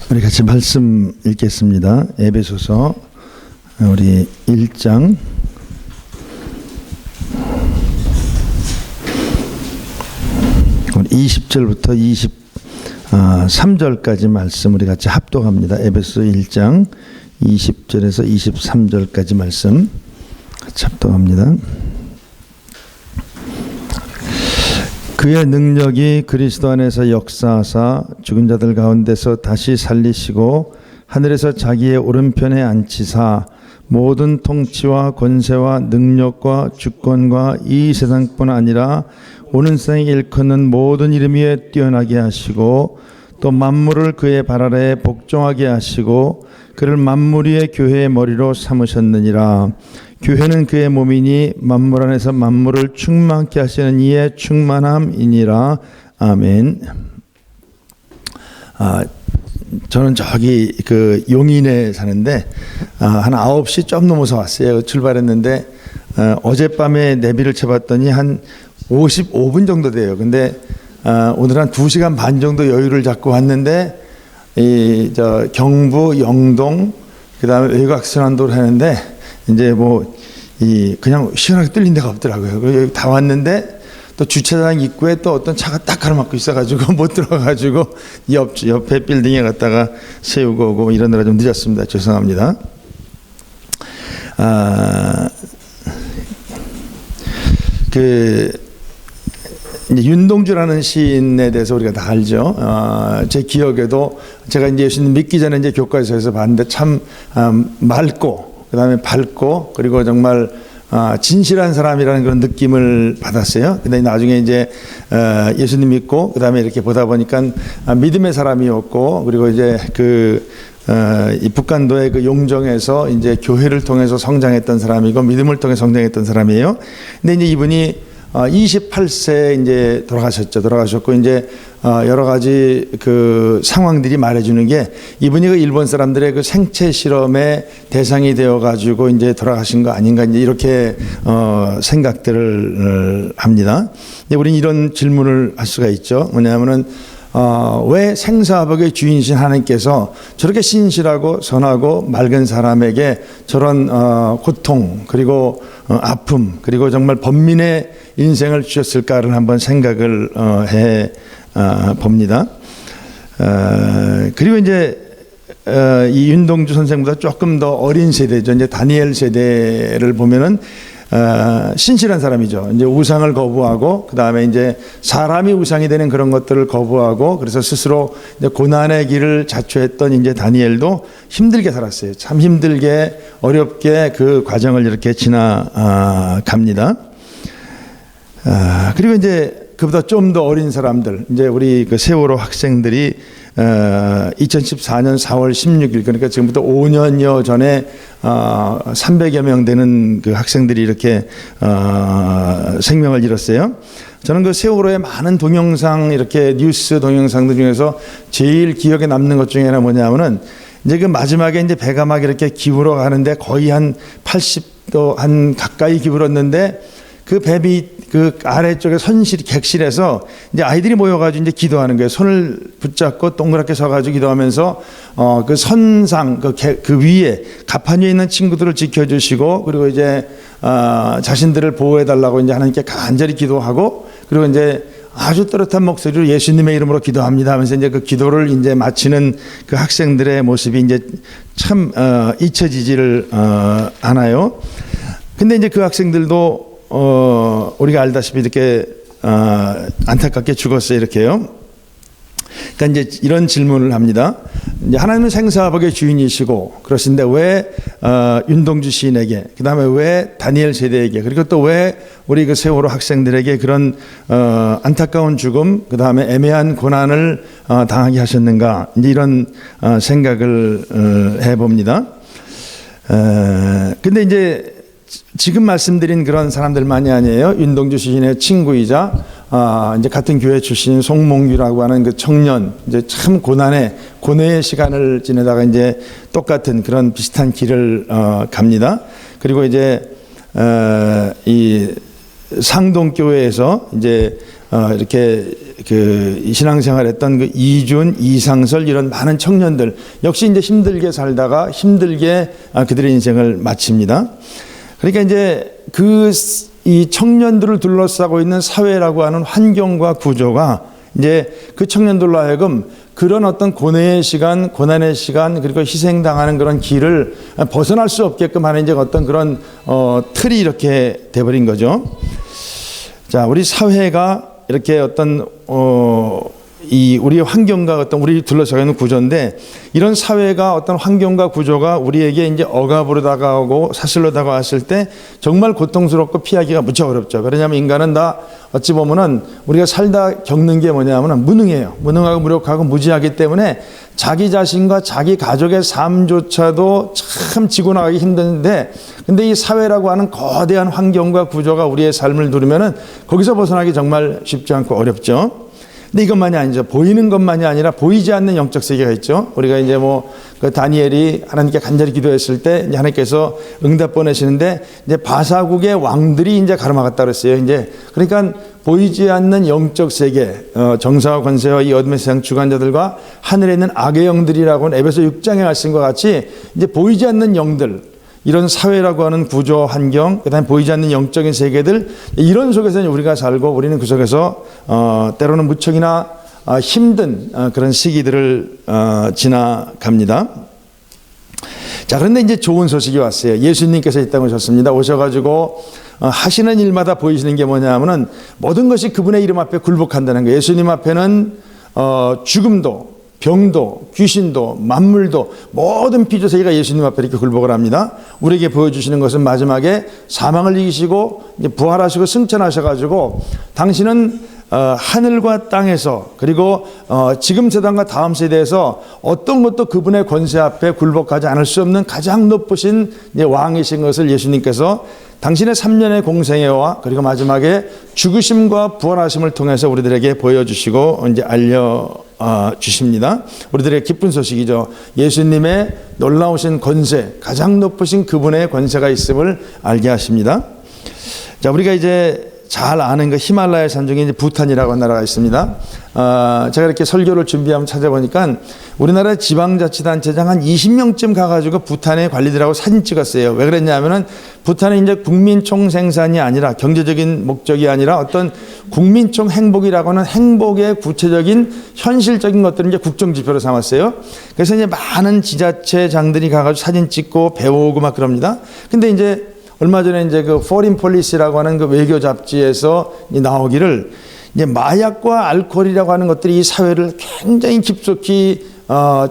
우리 같이 말씀 읽겠습니다. 에베소서 우리 1장 우리 20절부터 23절까지 말씀 우리 같이 합독합니다. 에베소 1장 20절에서 23절까지 말씀 같이 합독합니다. 그의 능력이 그리스도 안에서 역사하사 죽은 자들 가운데서 다시 살리시고 하늘에서 자기의 오른편에 앉히사 모든 통치와 권세와 능력과 주권과 이 세상뿐 아니라 오는 세상에 일컫는 모든 이름 위에 뛰어나게 하시고 또 만물을 그의 발 아래에 복종하게 하시고 그를 만물 위의 교회의 머리로 삼으셨느니라. 교회는 그의 몸이니 만물 안에서 만물을 충만케 하시는 이의 충만함이니라. 아멘. 저는 저기 그 용인에 사는데 한 9시 좀 넘어서 왔어요. 출발했는데 어젯밤에 내비를 쳐봤더니 한 55분 정도 돼요. 근데 오늘 한 2시간 반 정도 여유를 잡고 왔는데 저 경부, 영동, 그다음에 외곽순환도를 하는데 이제 그냥 시원하게 뚫린 데가 없더라고요. 여기 다 왔는데 또 주차장 입구에 또 어떤 차가 딱 가로막고 있어가지고 못 들어가가지고 옆에 빌딩에 갔다가 세우고 오고 이러느라 좀 늦었습니다. 죄송합니다. 이제 윤동주라는 시인에 대해서 우리가 다 알죠. 제 기억에도 제가 이제 예수님 믿기 전에 이제 교과서에서 봤는데 참 맑고 그다음에 밝고 그리고 정말 진실한 사람이라는 그런 느낌을 받았어요. 근데 나중에 이제 예수님 믿고 그다음에 이렇게 보다 보니까 믿음의 사람이었고 그리고 이제 이 북간도의 그 용정에서 이제 교회를 통해서 성장했던 사람이고 믿음을 통해 성장했던 사람이에요. 근데 이제 이분이 28세에 이제 돌아가셨고 이제 여러 가지 그 상황들이 말해주는 게 이분이 그 일본 사람들의 그 생체 실험의 대상이 되어 가지고 이제 돌아가신 거 아닌가 이제 이렇게 생각들을 합니다. 우리는 이런 질문을 할 수가 있죠. 뭐냐면은 왜 생사복의 주인이신 하나님께서 저렇게 신실하고 선하고 맑은 사람에게 저런 고통 그리고 아픔 그리고 정말 번민의 인생을 주셨을까를 한번 생각을 해 봅니다. 그리고 이제 이 윤동주 선생보다 조금 더 어린 세대죠. 이제 다니엘 세대를 보면은 신실한 사람이죠. 이제 우상을 거부하고 그 다음에 이제 사람이 우상이 되는 그런 것들을 거부하고 그래서 스스로 이제 고난의 길을 자초했던 이제 다니엘도 힘들게 살았어요. 참 힘들게 어렵게 그 과정을 이렇게 지나갑니다. 그리고 이제 그보다 좀 더 어린 사람들, 이제 우리 그 세월호 학생들이 2014년 4월 16일 그러니까 지금부터 5년여 전에 300여 명 되는 그 학생들이 이렇게 생명을 잃었어요. 저는 그 세월호의 많은 동영상 이렇게 뉴스 동영상들 중에서 제일 기억에 남는 것 중에 하나 뭐냐면은 이제 그 마지막에 이제 배가 막 이렇게 기울어 가는데 거의 한 80도 한 가까이 기울었는데 그 배 그 아래쪽에 객실에서 이제 아이들이 모여가지고 이제 기도하는 거예요. 손을 붙잡고 동그랗게 서가지고 기도하면서 그 선상 그 위에 가판 위에 있는 친구들을 지켜주시고 그리고 이제 자신들을 보호해달라고 이제 하나님께 간절히 기도하고 그리고 이제 아주 또렷한 목소리로 예수님의 이름으로 기도합니다 하면서 이제 그 기도를 이제 마치는 그 학생들의 모습이 이제 참 잊혀지지를 않아요. 근데 이제 그 학생들도 우리가 알다시피 이렇게 안타깝게 죽었어요. 이렇게요. 그러니까 이제 이런 질문을 합니다. 이제 하나님은 생사복의 주인이시고 그러신데 왜 윤동주 시인에게, 그 다음에 왜 다니엘 세대에게, 그리고 또 왜 우리 그 세월호 학생들에게 그런 안타까운 죽음, 그 다음에 애매한 고난을 당하게 하셨는가? 이제 이런 생각을 해봅니다. 근데 이제 지금 말씀드린 그런 사람들만이 아니에요. 윤동주 시인의 친구이자 이제 같은 교회 출신 송몽규라고 하는 그 청년, 이제 참 고뇌의 시간을 지내다가 이제 똑같은 그런 비슷한 길을 갑니다. 그리고 이제 이 상동교회에서 이제 이렇게 그 신앙생활했던 그 이준, 이상설 이런 많은 청년들 역시 이제 힘들게 살다가 힘들게 그들의 인생을 마칩니다. 그러니까 이제 이 청년들을 둘러싸고 있는 사회라고 하는 환경과 구조가 이제 그 청년들로 하여금 그런 어떤 고뇌의 시간, 고난의 시간, 그리고 희생당하는 그런 길을 벗어날 수 없게끔 하는 이제 어떤 그런 틀이 이렇게 돼버린 거죠. 자, 우리 사회가 이렇게 어떤 이 우리의 환경과 어떤 우리 둘러싸여 있는 구조인데, 이런 사회가 어떤 환경과 구조가 우리에게 이제 억압으로 다가오고 사슬로 다가왔을 때 정말 고통스럽고 피하기가 무척 어렵죠. 왜냐하면 인간은 다 어찌 보면은 우리가 살다 겪는 게 뭐냐면은 무능해요. 무능하고 무력하고 무지하기 때문에 자기 자신과 자기 가족의 삶조차도 참 지고 나가기 힘든데, 근데 이 사회라고 하는 거대한 환경과 구조가 우리의 삶을 누르면은 거기서 벗어나기 정말 쉽지 않고 어렵죠. 근데 이것만이 아니죠. 보이는 것만이 아니라 보이지 않는 영적 세계가 있죠. 우리가 이제 그 다니엘이 하나님께 간절히 기도했을 때 이제 하나님께서 응답 보내시는데 이제 바사국의 왕들이 이제 가로막았다 그랬어요. 이제 그러니까 보이지 않는 영적 세계, 정사와 권세와 이 어둠의 세상 주관자들과 하늘에 있는 악의 영들이라고 하는 에베소 6장에 말씀과 같이 이제 보이지 않는 영들, 이런 사회라고 하는 구조 환경, 그다음에 보이지 않는 영적인 세계들, 이런 속에서 우리가 살고 우리는 그 속에서 때로는 무척이나 힘든 그런 시기들을 지나갑니다. 자, 그런데 이제 좋은 소식이 왔어요. 예수님께서 이 땅에 오셨습니다. 오셔가지고 하시는 일마다 보이시는 게 뭐냐면은 모든 것이 그분의 이름 앞에 굴복한다는 거예요. 예수님 앞에는 죽음도, 병도, 귀신도, 만물도, 모든 피조세계가 예수님 앞에 이렇게 굴복을 합니다. 우리에게 보여주시는 것은 마지막에 사망을 이기시고 이제 부활하시고 승천하셔가지고 당신은 하늘과 땅에서, 그리고 지금 세상과 다음 세대에서 어떤 것도 그분의 권세 앞에 굴복하지 않을 수 없는 가장 높으신 왕이신 것을 예수님께서 당신의 3년의 공생애와 그리고 마지막에 죽으심과 부활하심을 통해서 우리들에게 보여주시고 이제 알려주십니다. 우리들의 기쁜 소식이죠. 예수님의 놀라우신 권세, 가장 높으신 그분의 권세가 있음을 알게 하십니다. 자, 우리가 이제 잘 아는 그 히말라야 산 중에 이제 부탄이라고 하는 나라가 있습니다. 제가 이렇게 설교를 준비하면 찾아보니까 우리나라 지방자치단체장 한 20명쯤 가가지고 부탄의 관리들하고 사진 찍었어요. 왜 그랬냐면은 부탄은 이제 국민총 생산이 아니라, 경제적인 목적이 아니라 어떤 국민총 행복이라고 하는 행복의 구체적인 현실적인 것들을 이제 국정지표로 삼았어요. 그래서 이제 많은 지자체장들이 가가지고 사진 찍고 배우고 막 그럽니다. 근데 이제 얼마 전에 이제 그 포린 폴리시라고 하는 그 외교 잡지에서 나오기를, 이제 마약과 알코올이라고 하는 것들이 이 사회를 굉장히 깊숙이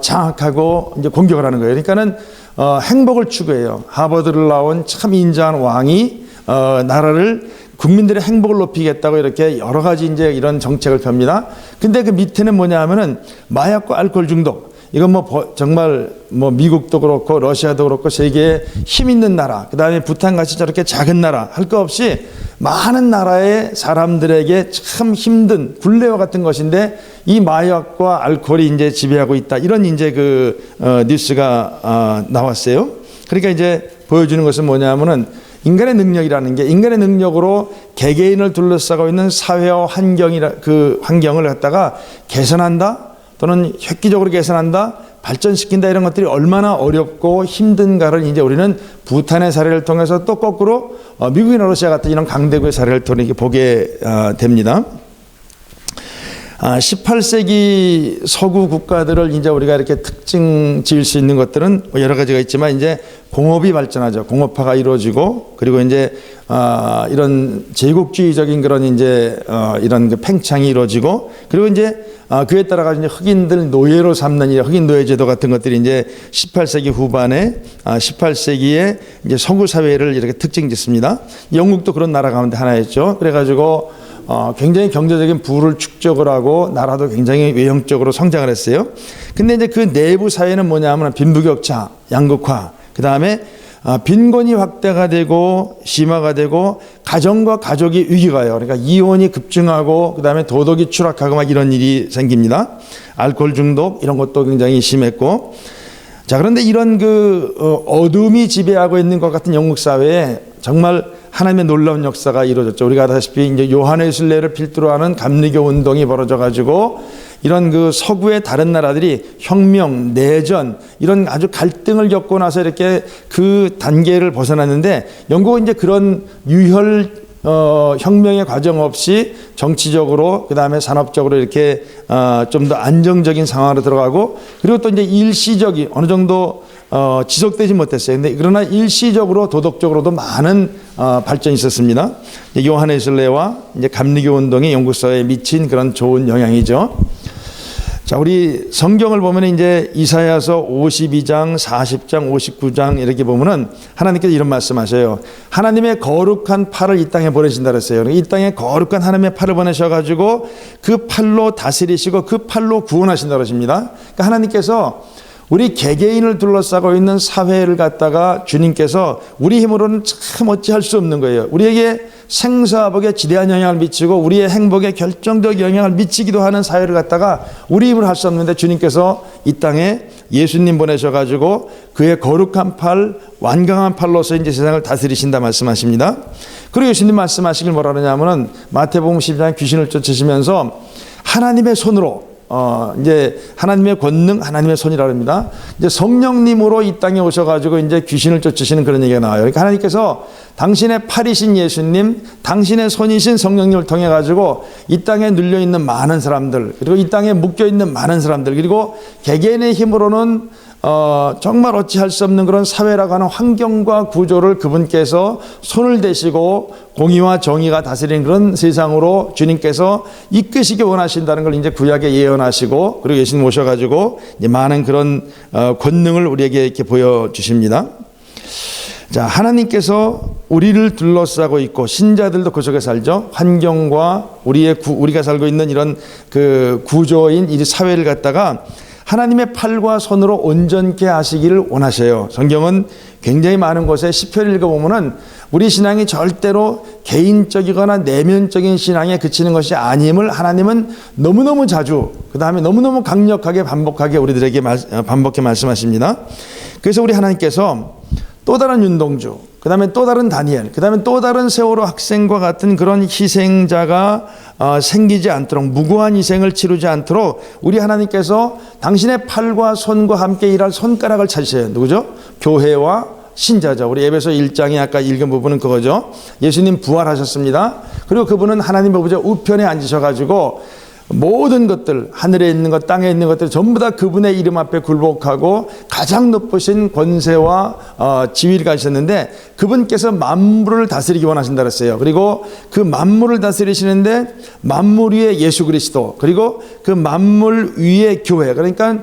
장악하고 이제 공격을 하는 거예요. 그러니까는 행복을 추구해요. 하버드를 나온 참 인자한 왕이 나라를, 국민들의 행복을 높이겠다고 이렇게 여러 가지 이제 이런 정책을 펴니다. 근데 그 밑에는 뭐냐 하면은 마약과 알코올 중독. 이건 정말 미국도 그렇고 러시아도 그렇고 세계에 힘 있는 나라, 그 다음에 부탄같이 저렇게 작은 나라 할 거 없이 많은 나라의 사람들에게 참 힘든 굴레와 같은 것인데 이 마약과 알코올이 이제 지배하고 있다. 이런 이제 그 뉴스가 나왔어요. 그러니까 이제 보여주는 것은 뭐냐면은 인간의 능력이라는 게, 인간의 능력으로 개개인을 둘러싸고 있는 사회와 그 환경을 갖다가 개선한다, 또는 획기적으로 개선한다, 발전시킨다, 이런 것들이 얼마나 어렵고 힘든가를 이제 우리는 부탄의 사례를 통해서 또 거꾸로 미국이나 러시아 같은 이런 강대국의 사례를 통해 보게 됩니다. 18세기 서구 국가들을 이제 우리가 이렇게 특징 지을 수 있는 것들은 여러 가지가 있지만, 이제 공업이 발전하죠. 공업화가 이루어지고, 그리고 이제 이런 제국주의적인 그런 이제 이런 그 팽창이 이루어지고, 그리고 이제 그에 따라가 이제 흑인들 노예로 삼는 흑인 노예 제도 같은 것들이 이제 18세기 후반에 18세기에 이제 서구 사회를 이렇게 특징 짓습니다. 영국도 그런 나라 가운데 하나였죠. 그래가지고 굉장히 경제적인 부를 축적을 하고 나라도 굉장히 외형적으로 성장을 했어요. 근데 이제 그 내부 사회는 뭐냐면 빈부격차, 양극화, 그 다음에 빈곤이 확대가 되고 심화가 되고 가정과 가족이 위기가요. 그러니까 이혼이 급증하고, 그 다음에 도덕이 추락하고 막 이런 일이 생깁니다. 알코올 중독 이런 것도 굉장히 심했고. 자, 그런데 이런 그 어둠이 지배하고 있는 것 같은 영국 사회에 정말 하나님의 놀라운 역사가 이루어졌죠. 우리가 아다시피 이제 요한의 순례를 필두로 하는 감리교 운동이 벌어져 가지고 이런 그 서구의 다른 나라들이 혁명, 내전 이런 아주 갈등을 겪고 나서 이렇게 그 단계를 벗어났는데 영국은 이제 그런 유혈 혁명의 과정 없이 정치적으로 그다음에 산업적으로 이렇게 좀 더 안정적인 상황으로 들어가고 그리고 또 이제 일시적인 어느 정도 지속되지 못했어요. 근데 그러나 일시적으로 도덕적으로도 많은 발전이 있었습니다. 요한의 순례와 이제 감리교 운동이 영국 사회에 미친 그런 좋은 영향이죠. 자, 우리 성경을 보면 이제 이사야서 52장, 40장, 59장 이렇게 보면은 하나님께서 이런 말씀하셔요. 하나님의 거룩한 팔을 이 땅에 보내신다 그랬어요. 이 땅에 거룩한 하나님의 팔을 보내셔가지고 그 팔로 다스리시고 그 팔로 구원하신다 그러십니다. 그러니까 하나님께서 우리 개개인을 둘러싸고 있는 사회를 갖다가 주님께서 우리 힘으로는 참 어찌할 수 없는 거예요. 우리에게 생사복에 지대한 영향을 미치고 우리의 행복에 결정적 영향을 미치기도 하는 사회를 갖다가 우리 힘으로 할 수 없는데 주님께서 이 땅에 예수님 보내셔가지고 그의 거룩한 팔, 완강한 팔로서 이제 세상을 다스리신다 말씀하십니다. 그리고 예수님 말씀하시길 뭐라 그러냐면은 마태복음 12장 귀신을 쫓으시면서 하나님의 손으로 이제 하나님의 권능, 하나님의 손이라고 합니다. 이제 성령님으로 이 땅에 오셔가지고 이제 귀신을 쫓으시는 그런 얘기가 나와요. 그러니까 하나님께서 당신의 팔이신 예수님, 당신의 손이신 성령님을 통해가지고 이 땅에 눌려있는 많은 사람들, 그리고 이 땅에 묶여있는 많은 사람들, 그리고 개개인의 힘으로는 정말 어찌할 수 없는 그런 사회라고 하는 환경과 구조를 그분께서 손을 대시고 공의와 정의가 다스리는 그런 세상으로 주님께서 이끄시기 원하신다는 걸 이제 구약에 예언하시고 그리고 예수님 오셔가지고 이제 많은 그런 권능을 우리에게 이렇게 보여주십니다. 자, 하나님께서 우리를 둘러싸고 있고 신자들도 그 속에 살죠. 환경과 우리가 살고 있는 이런 그 구조인 이 사회를 갖다가 하나님의 팔과 손으로 온전케 하시기를 원하셔요. 성경은 굉장히 많은 곳에 시편을 읽어보면은 우리 신앙이 절대로 개인적이거나 내면적인 신앙에 그치는 것이 아님을 하나님은 너무너무 자주 그 다음에 너무너무 강력하게 반복하게 우리들에게 반복해 말씀하십니다. 그래서 우리 하나님께서 또 다른 윤동주, 그 다음에 또 다른 다니엘, 그 다음에 또 다른 세월호 학생과 같은 그런 희생자가 생기지 않도록 무고한 희생을 치르지 않도록 우리 하나님께서 당신의 팔과 손과 함께 일할 손가락을 찾으셔요. 누구죠? 교회와 신자죠. 우리 에베소 1장에 아까 읽은 부분은 그거죠. 예수님 부활하셨습니다. 그리고 그분은 하나님의 보좌 우편에 앉으셔가지고 모든 것들, 하늘에 있는 것, 땅에 있는 것들 전부 다 그분의 이름 앞에 굴복하고 가장 높으신 권세와 지위를 가지셨는데 그분께서 만물을 다스리기 원하신다 그랬어요. 그리고 그 만물을 다스리시는데 만물 위에 예수 그리스도, 그리고 그 만물 위에 교회, 그러니까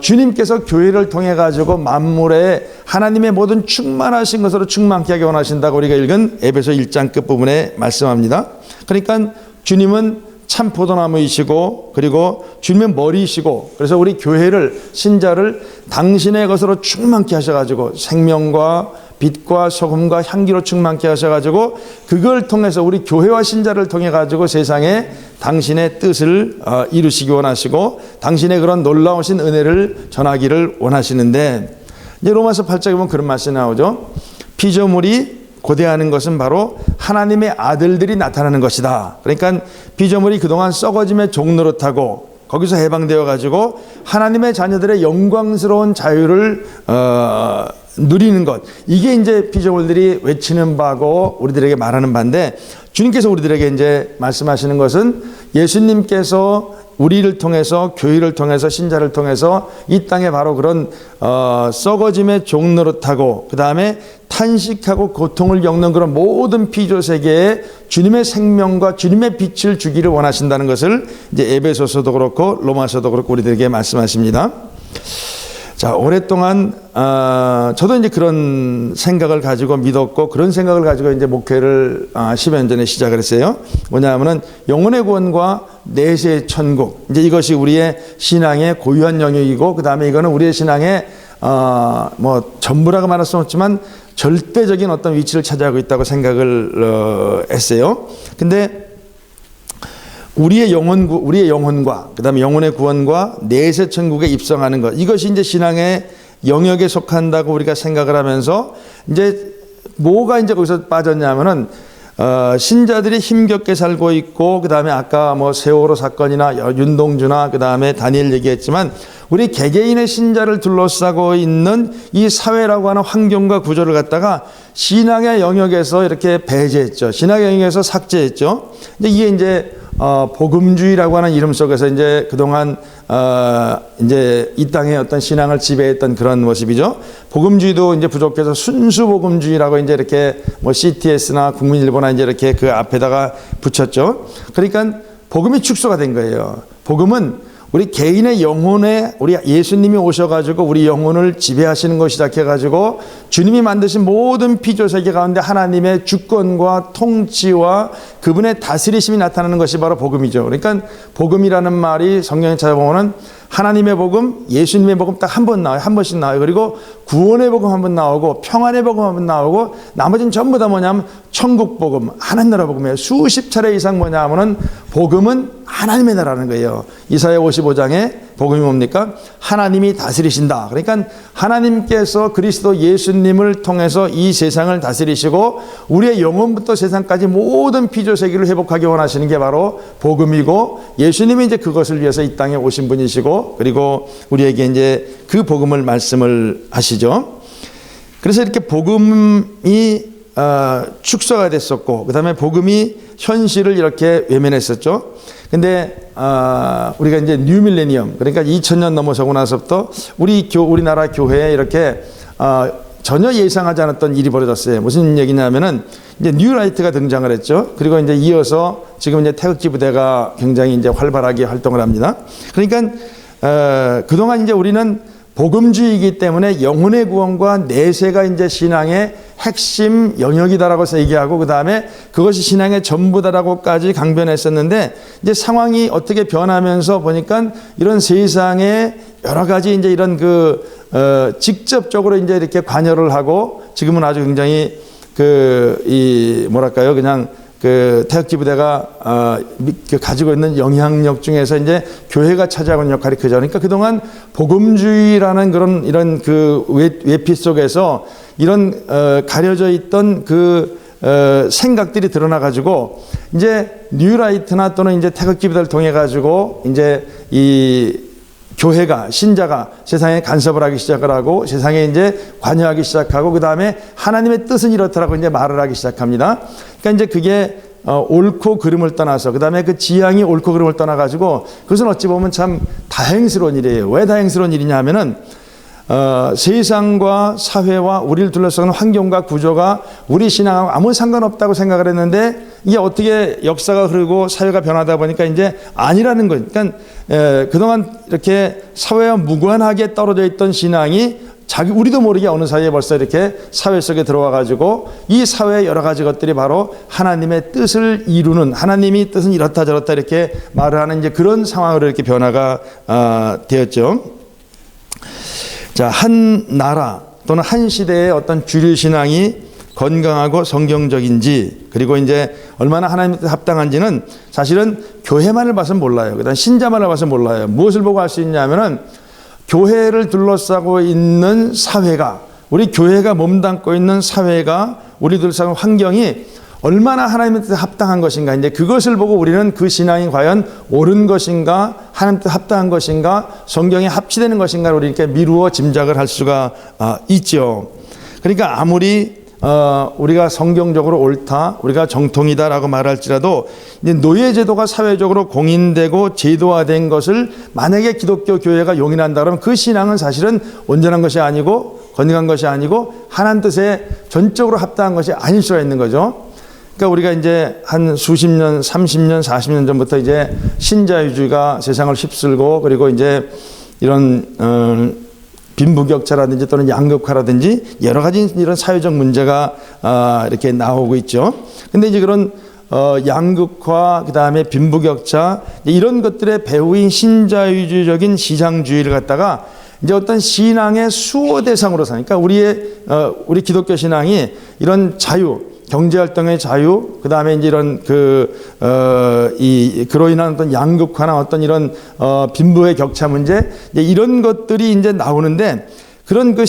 주님께서 교회를 통해 가지고 만물에 하나님의 모든 충만하신 것으로 충만케 하기 원하신다고 우리가 읽은 에베소 1장 끝부분에 말씀합니다. 그러니까 주님은 참 포도나무이시고 그리고 주님의 머리이시고 그래서 우리 교회를 신자를 당신의 것으로 충만케 하셔가지고 생명과 빛과 소금과 향기로 충만케 하셔가지고 그걸 통해서 우리 교회와 신자를 통해 가지고 세상에 당신의 뜻을 이루시기 원하시고 당신의 그런 놀라우신 은혜를 전하기를 원하시는데 이제 로마서 8장에 보면 그런 말씀이 나오죠. 피조물이 고대하는 것은 바로 하나님의 아들들이 나타나는 것이다. 그러니까 피조물이 그동안 썩어짐의 종노릇하고 거기서 해방되어 가지고 하나님의 자녀들의 영광스러운 자유를 누리는 것, 이게 이제 피조물들이 외치는 바고 우리들에게 말하는 바인데 주님께서 우리들에게 이제 말씀하시는 것은 예수님께서 우리를 통해서 교회를 통해서 신자를 통해서 이 땅에 바로 그런 썩어짐의 종노릇하고 그 다음에 탄식하고 고통을 겪는 그런 모든 피조 세계에 주님의 생명과 주님의 빛을 주기를 원하신다는 것을 이제 에베소서도 그렇고 로마서도 그렇고 우리들에게 말씀하십니다. 자, 오랫동안 저도 이제 그런 생각을 가지고 믿었고 그런 생각을 가지고 이제 목회를 10여 년 전에 시작을 했어요. 뭐냐면은 영혼의 구원과 내세의 천국, 이제 이것이 우리의 신앙의 고유한 영역이고 그 다음에 이거는 우리의 신앙의 뭐 전부라고 말할 수는 없지만 절대적인 어떤 위치를 차지하고 있다고 생각을 했어요. 근데 우리의 영혼과 그다음에 영혼의 구원과 내세 천국에 입성하는 것, 이것이 이제 신앙의 영역에 속한다고 우리가 생각을 하면서 이제 뭐가 이제 거기서 빠졌냐면은 신자들이 힘겹게 살고 있고, 그 다음에 아까 뭐 세월호 사건이나 윤동주나 그 다음에 다니엘 얘기했지만, 우리 개개인의 신자를 둘러싸고 있는 이 사회라고 하는 환경과 구조를 갖다가 신앙의 영역에서 이렇게 배제했죠. 신앙의 영역에서 삭제했죠. 근데 이게 이제 복음주의라고 하는 이름 속에서 이제 그동안 이제 이 땅의 어떤 신앙을 지배했던 그런 모습이죠. 복음주의도 이제 부족해서 순수 복음주의라고 이제 이렇게 뭐 CTS나 국민일보나 이제 이렇게 그 앞에다가 붙였죠. 그러니까 복음이 축소가 된 거예요. 복음은 우리 개인의 영혼에, 우리 예수님이 오셔가지고 우리 영혼을 지배하시는 것 시작해가지고 주님이 만드신 모든 피조세계 가운데 하나님의 주권과 통치와 그분의 다스리심이 나타나는 것이 바로 복음이죠. 그러니까 복음이라는 말이 성경에 찾아보면은 하나님의 복음, 예수님의 복음 딱 한 번 나와요. 한 번씩 나와요. 그리고 구원의 복음 한 번 나오고 평안의 복음 한 번 나오고 나머지는 전부 다 뭐냐면 천국 복음, 하나님 나라 복음이에요. 수십 차례 이상 뭐냐 하면은 복음은 하나님의 나라는 거예요. 이사야 55장에 복음이 뭡니까? 하나님이 다스리신다. 그러니까 하나님께서 그리스도 예수님을 통해서 이 세상을 다스리시고 우리의 영혼부터 세상까지 모든 피조세계를 회복하기 원하시는 게 바로 복음이고, 예수님이 이제 그것을 위해서 이 땅에 오신 분이시고, 그리고 우리에게 이제 그 복음을 말씀을 하시죠. 그래서 이렇게 복음이 축소가 됐었고, 그 다음에 복음이 현실을 이렇게 외면했었죠. 근데 우리가 이제 뉴 밀레니엄, 그러니까 2000년 넘어서고 나서부터 우리나라 교회에 이렇게 전혀 예상하지 않았던 일이 벌어졌어요. 무슨 얘기냐면은 이제 뉴라이트가 등장을 했죠. 그리고 이제 이어서 지금 이제 태극기 부대가 굉장히 이제 활발하게 활동을 합니다. 그러니까 그동안 이제 우리는 복음주의이기 때문에 영혼의 구원과 내세가 이제 신앙의 핵심 영역이다라고 얘기하고, 그 다음에 그것이 신앙의 전부다라고까지 강변했었는데, 이제 상황이 어떻게 변하면서 보니까 이런 세상에 여러 가지 이제 이런 직접적으로 이제 이렇게 관여를 하고, 지금은 아주 굉장히 뭐랄까요, 그냥 태극기 부대가 가지고 있는 영향력 중에서 이제 교회가 차지하고 있는 역할이 크죠. 그러니까 그동안 복음주의라는 이런 외피 속에서 이런 가려져 있던 생각들이 드러나 가지고 이제 뉴라이트나 또는 이제 태극기 부대를 통해 가지고 이제 이 교회가, 신자가 세상에 간섭을 하기 시작을 하고 세상에 이제 관여하기 시작하고, 그 다음에 하나님의 뜻은 이렇다라고 이제 말을 하기 시작합니다. 그러니까 이제 그게 옳고 그름을 떠나서, 그 다음에 그 지향이 옳고 그름을 떠나가지고, 그것은 어찌 보면 참 다행스러운 일이에요. 왜 다행스러운 일이냐 하면은 세상과 사회와 우리를 둘러싸는 환경과 구조가 우리 신앙하고 아무 상관없다고 생각을 했는데, 이게 어떻게 역사가 흐르고 사회가 변하다 보니까 이제 아니라는 거예요. 그러니까 그동안 이렇게 사회와 무관하게 떨어져 있던 신앙이 우리도 모르게 어느 사이에 벌써 이렇게 사회 속에 들어와 가지고 이 사회의 여러 가지 것들이 바로 하나님의 뜻을 이루는, 하나님이 뜻은 이렇다 저렇다 이렇게 말을 하는 이제 그런 상황으로 이렇게 변화가 되었죠. 자, 한 나라 또는 한 시대의 어떤 주류 신앙이 건강하고 성경적인지, 그리고 이제 얼마나 하나님께 합당한지는 사실은 교회만을 봐서는 몰라요. 그다음 신자만을 봐서는 몰라요. 무엇을 보고 알 수 있냐면은 교회를 둘러싸고 있는 사회가, 우리 교회가 몸담고 있는 사회가, 우리 둘러싸고 환경이 얼마나 하나님한테 합당한 것인가, 이제 그것을 보고 우리는 그 신앙이 과연 옳은 것인가, 하나님한테 합당한 것인가, 성경에 합치되는 것인가를 우리 이렇게 미루어 짐작을 할 수가 있죠. 그러니까 아무리 우리가 성경적으로 옳다, 우리가 정통이다라고 말할지라도 이제 노예제도가 사회적으로 공인되고 제도화된 것을 만약에 기독교 교회가 용인한다 그러면 그 신앙은 사실은 온전한 것이 아니고 건강한 것이 아니고 하나님 뜻에 전적으로 합당한 것이 아닐 수가 있는 거죠. 그러니까 우리가 이제 한 수십 년, 30년, 40년 전부터 이제 신자유주의가 세상을 휩쓸고, 그리고 이제 이런 빈부격차라든지 또는 양극화라든지 여러 가지 이런 사회적 문제가 이렇게 나오고 있죠. 근데 이제 그런 양극화, 그 다음에 빈부격차, 이런 것들의 배후인 신자유주의적인 시장주의를 갖다가 이제 어떤 신앙의 수호 대상으로 사니까 우리 기독교 신앙이 이런 자유, 경제활동의 자유, 그 다음에 이제 이런 그로 인한 어떤 양극화나 어떤 이런 빈부의 격차 문제, 이제 이런 것들이 이제 나오는데, 그런 그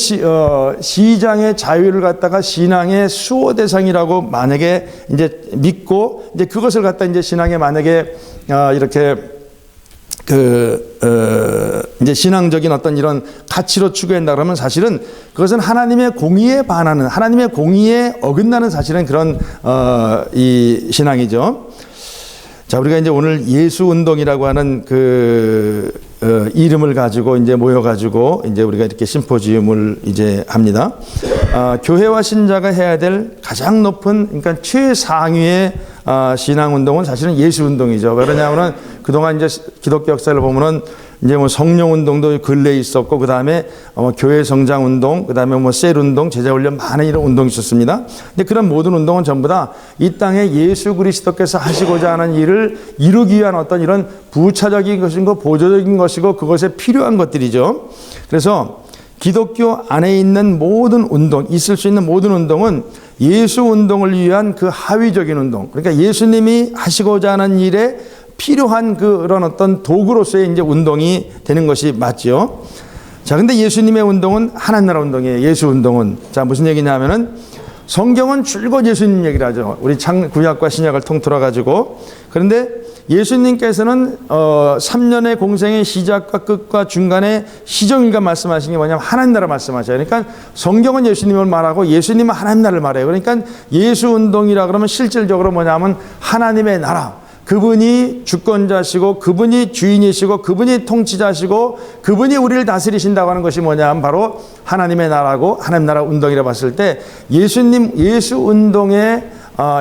시장의 자유를 갖다가 신앙의 수호 대상이라고 만약에 이제 믿고 이제 그것을 갖다 이제 신앙에 만약에 이렇게 이제 신앙적인 어떤 이런 가치로 추구한다 그러면 사실은 그것은 하나님의 공의에 반하는, 하나님의 공의에 어긋나는 사실은 그런 이 신앙이죠. 자, 우리가 이제 오늘 예수 운동이라고 하는 이름을 가지고 이제 모여가지고 이제 우리가 이렇게 심포지움을 이제 합니다. 교회와 신자가 해야 될 가장 높은, 그러니까 최상위의 신앙 운동은 사실은 예수 운동이죠. 그러냐면은 그동안 이제 기독교 역사를 보면은 이제 뭐 성령 운동도 근래에 있었고, 그 다음에 교회 성장 운동, 그 다음에 뭐 셀 운동, 제자 훈련, 많은 이런 운동이 있었습니다. 근데 그런 모든 운동은 전부 다 이 땅에 예수 그리스도께서 하시고자 하는 일을 이루기 위한 어떤 이런 부차적인 것이고 보조적인 것이고 그것에 필요한 것들이죠. 그래서 기독교 안에 있는 모든 운동, 있을 수 있는 모든 운동은 예수 운동을 위한 그 하위적인 운동, 그러니까 예수님이 하시고자 하는 일에 필요한 그런 어떤 도구로서의 이제 운동이 되는 것이 맞죠. 자, 근데 예수님의 운동은 하나님 나라 운동이에요. 예수 운동은. 자, 무슨 얘기냐면은 성경은 줄곧 예수님 얘기를 하죠. 우리 구약과 신약을 통틀어 가지고. 그런데 예수님께서는 3년의 공생의 시작과 끝과 중간에 시종일관 말씀하신 게 뭐냐면 하나님 나라 말씀하셔요. 그러니까 성경은 예수님을 말하고 예수님은 하나님 나라를 말해요. 그러니까 예수 운동이라 그러면 실질적으로 뭐냐면 하나님의 나라, 그분이 주권자시고 그분이 주인이시고 그분이 통치자시고 그분이 우리를 다스리신다고 하는 것이 뭐냐면 바로 하나님의 나라고, 하나님 나라 운동이라 봤을 때 예수 운동의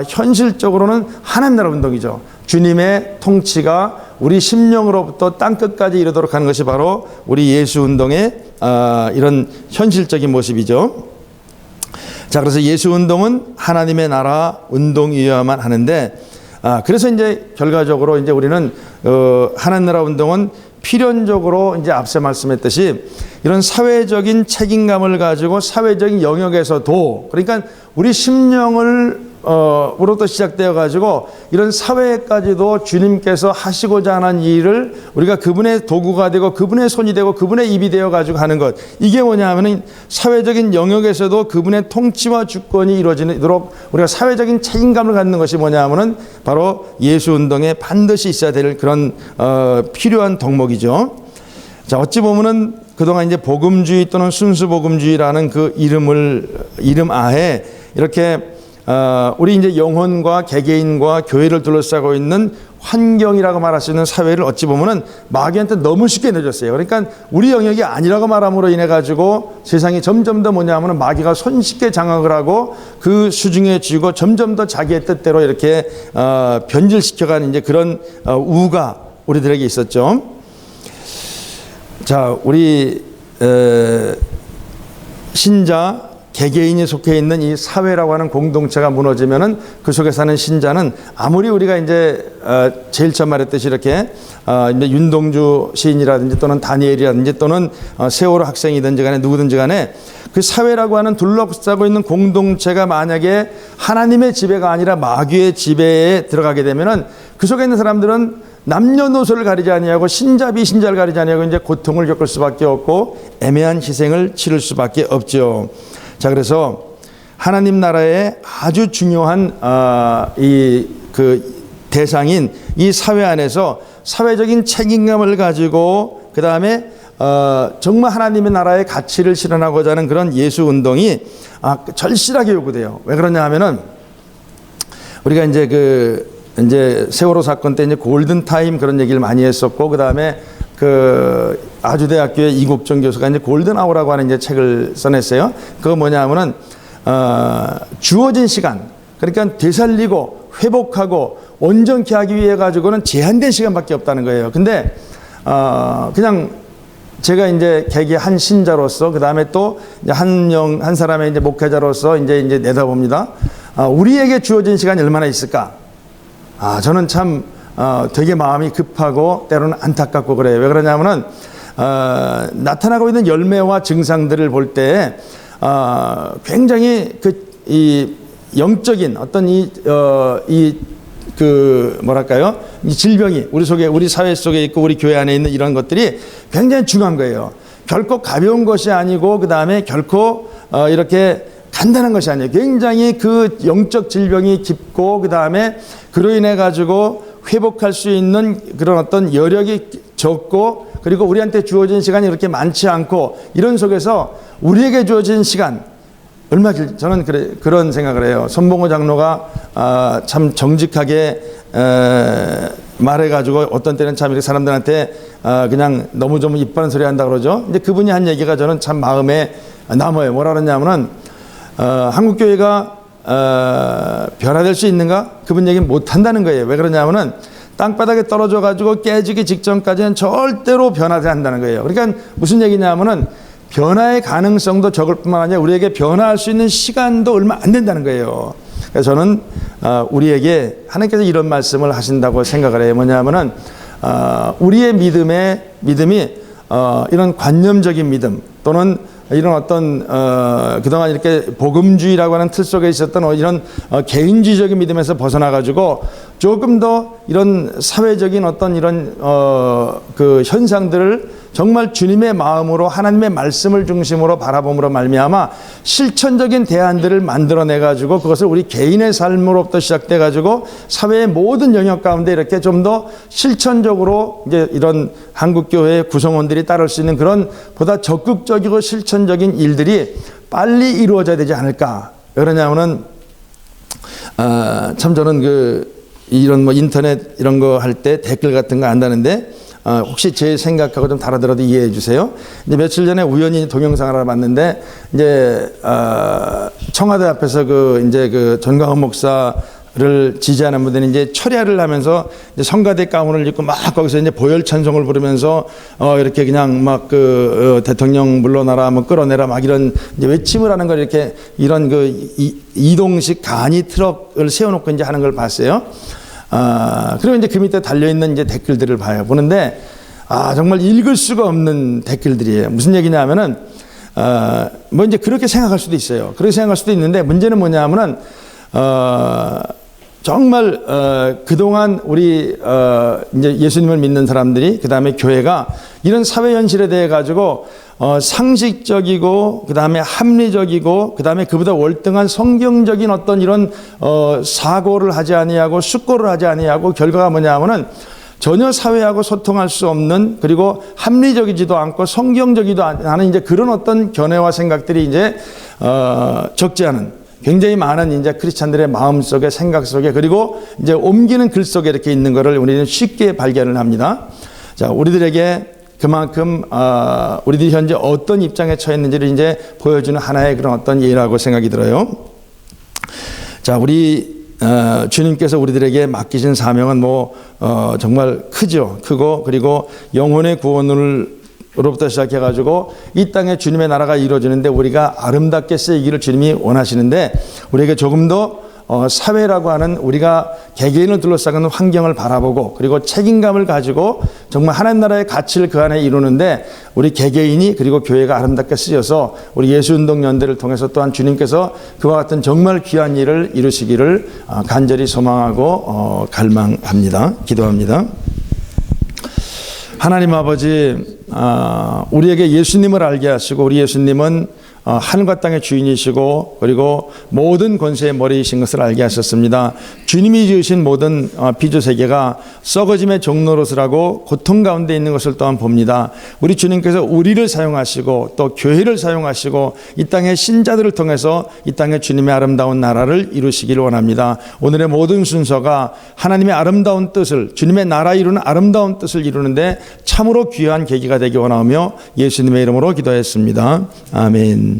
현실적으로는 하나님 나라 운동이죠. 주님의 통치가 우리 심령으로부터 땅끝까지 이르도록 하는 것이 바로 우리 예수 운동의 이런 현실적인 모습이죠. 자, 그래서 예수 운동은 하나님의 나라 운동이어야만 하는데, 그래서 이제 결과적으로 이제 우리는 하나님 나라 운동은 필연적으로 이제 앞서 말씀했듯이 이런 사회적인 책임감을 가지고 사회적인 영역에서도, 그러니까 우리 심령을 으로부터 시작되어 가지고 이런 사회까지도 주님께서 하시고자 하는 일을 우리가 그분의 도구가 되고 그분의 손이 되고 그분의 입이 되어 가지고 하는 것, 이게 뭐냐면은 사회적인 영역에서도 그분의 통치와 주권이 이루어지도록 우리가 사회적인 책임감을 갖는 것이 뭐냐면은 바로 예수 운동에 반드시 있어야 될 그런 필요한 덕목이죠. 자, 어찌 보면은 그동안 이제 복음주의 또는 순수 복음주의라는 그 이름 아에 이렇게 우리 이제 영혼과 개개인과 교회를 둘러싸고 있는 환경이라고 말할 수 있는 사회를 어찌 보면은 마귀한테 너무 쉽게 내줬어요. 그러니까 우리 영역이 아니라고 말함으로 인해 가지고 세상이 점점 더 뭐냐면은 마귀가 손쉽게 장악을 하고 그 수중에 쥐고 점점 더 자기의 뜻대로 이렇게 변질시켜가는 이제 그런 우가 우리들에게 있었죠. 자, 우리 신자 개개인이 속해 있는 이 사회라고 하는 공동체가 무너지면은 그 속에 사는 신자는 아무리 우리가 이제 제일 처음 말했듯이 이렇게 이제 윤동주 시인이라든지 또는 다니엘이라든지 또는 세월호 학생이든지 간에 누구든지 간에 그 사회라고 하는 둘러싸고 있는 공동체가 만약에 하나님의 지배가 아니라 마귀의 지배에 들어가게 되면은 그 속에 있는 사람들은 남녀노소를 가리지 아니하고 신자 비신자를 가리지 아니하고 이제 고통을 겪을 수밖에 없고 애매한 희생을 치를 수밖에 없죠. 자, 그래서 하나님 나라의 아주 중요한 그 대상인 이 사회 안에서 사회적인 책임감을 가지고 그 다음에 정말 하나님의 나라의 가치를 실현하고자 하는 그런 예수 운동이 절실하게 요구돼요. 왜 그러냐 하면은 우리가 이제 이제 세월호 사건 때 이제 골든 타임 그런 얘기를 많이 했었고, 그 다음에 그 아주대학교의 이국정 교수가 이제 골든 아워라고 하는 이제 책을 써냈어요. 그거 뭐냐면은 주어진 시간, 그러니까 되살리고 회복하고 온전케 하기 위해 가지고는 제한된 시간밖에 없다는 거예요. 근데 그냥 제가 이제 개개 한 신자로서 그 다음에 또 한 사람의 이제 목회자로서 이제 내다봅니다. 우리에게 주어진 시간이 얼마나 있을까? 저는 참 되게 마음이 급하고 때로는 안타깝고 그래요. 왜 그러냐면은 나타나고 있는 열매와 증상들을 볼 때 굉장히 이 영적인 어떤 뭐랄까요? 이 질병이 우리 사회 속에 있고 우리 교회 안에 있는 이런 것들이 굉장히 중요한 거예요. 결코 가벼운 것이 아니고 그 다음에 결코 이렇게 간단한 것이 아니에요. 굉장히 그 영적 질병이 깊고 그 다음에 그로 인해 가지고 회복할 수 있는 그런 어떤 여력이 적고 그리고 우리한테 주어진 시간이 그렇게 많지 않고 이런 속에서 우리에게 주어진 시간 얼마 길 저는 그런 생각을 해요. 손봉호 장로가 참 정직하게 말해가지고 어떤 때는 참 이렇게 사람들한테 그냥 너무 좀 이빠른 소리 한다 그러죠. 근데 그분이 한 얘기가 저는 참 마음에 남아요. 뭐라 그러냐면은 한국교회가 변화될 수 있는가? 그분 얘기는 못한다는 거예요. 왜 그러냐면은 땅바닥에 떨어져 가지고 깨지기 직전까지는 절대로 변하지 않는다는 거예요. 그러니까 무슨 얘기냐면은 변화의 가능성도 적을 뿐만 아니라 우리에게 변화할 수 있는 시간도 얼마 안 된다는 거예요. 그래서 저는 우리에게 하나님께서 이런 말씀을 하신다고 생각을 해요. 뭐냐면은 우리의 믿음이 이런 관념적인 믿음 또는 이런 어떤 그동안 이렇게 복음주의라고 하는 틀 속에 있었던 이런 개인주의적인 믿음에서 벗어나 가지고 조금 더 이런 사회적인 어떤 이런 그 현상들을 정말 주님의 마음으로 하나님의 말씀을 중심으로 바라봄으로 말미암아 실천적인 대안들을 만들어내 가지고 그것을 우리 개인의 삶으로부터 시작돼 가지고 사회의 모든 영역 가운데 이렇게 좀 더 실천적으로 이제 이런 한국 교회의 구성원들이 따를 수 있는 그런 보다 적극적이고 실천적인 일들이 빨리 이루어져야 되지 않을까. 왜 그러냐면은 참 저는 이런 뭐 인터넷 이런 거 할 때 댓글 같은 거 안다는데 혹시 제 생각하고 좀 다르더라도 이해해 주세요. 이제 며칠 전에 우연히 동영상을 하나 봤는데 이제 청와대 앞에서 그 전광훈 목사를 지지하는 분들이 이제 철야를 하면서 이제 성가대 가운을 입고 막 거기서 이제 보혈 찬송을 부르면서 이렇게 그냥 막 대통령 물러나라 뭐 끌어내라 막 이런 이제 외침을 하는 걸 이렇게 이런 이동식 간이 트럭을 세워놓고 이제 하는 걸 봤어요. 그리고 이제 그 밑에 달려있는 이제 댓글들을 보는데, 정말 읽을 수가 없는 댓글들이에요. 무슨 얘기냐면은, 뭐 이제 그렇게 생각할 수도 있어요. 그렇게 생각할 수도 있는데, 문제는 뭐냐면은, 정말, 그동안 우리, 이제 예수님을 믿는 사람들이, 그 다음에 교회가 이런 사회 현실에 대해 가지고, 상식적이고, 그 다음에 합리적이고, 그 다음에 그보다 월등한 성경적인 어떤 이런, 사고를 하지 아니하고, 숙고를 하지 아니하고, 결과가 뭐냐면은 전혀 사회하고 소통할 수 없는, 그리고 합리적이지도 않고 성경적이지도 않은 이제 그런 어떤 견해와 생각들이 이제, 적지 않은 굉장히 많은 이제 크리스찬들의 마음 속에 생각 속에 그리고 이제 옮기는 글 속에 이렇게 있는 것을 우리는 쉽게 발견을 합니다. 자, 우리들에게 그만큼 우리들이 현재 어떤 입장에 처해 있는지를 이제 보여주는 하나의 그런 어떤 예라고 생각이 들어요. 자, 우리 주님께서 우리들에게 맡기신 사명은 뭐 정말 크고 그리고 영혼의 구원으로부터 시작해가지고 이 땅에 주님의 나라가 이루어지는데 우리가 아름답게 쓰이기를 주님이 원하시는데 우리에게 조금 더 사회라고 하는 우리가 개개인을 둘러싸는 환경을 바라보고 그리고 책임감을 가지고 정말 하나님 나라의 가치를 그 안에 이루는데 우리 개개인이 그리고 교회가 아름답게 쓰여서 우리 예수운동연대를 통해서 또한 주님께서 그와 같은 정말 귀한 일을 이루시기를 간절히 소망하고 갈망합니다. 기도합니다. 하나님 아버지, 우리에게 예수님을 알게 하시고 우리 예수님은 하늘과 땅의 주인이시고 그리고 모든 권세의 머리이신 것을 알게 하셨습니다. 주님이 지으신 모든 피조세계가 썩어짐의 종노릇을 고통 가운데 있는 것을 또한 봅니다. 우리 주님께서 우리를 사용하시고 또 교회를 사용하시고 이 땅의 신자들을 통해서 이 땅에 주님의 아름다운 나라를 이루시기를 원합니다. 오늘의 모든 순서가 하나님의 아름다운 뜻을 주님의 나라 이루는 아름다운 뜻을 이루는데 참으로 귀한 계기가 되기 원하며 예수님의 이름으로 기도했습니다. 아멘.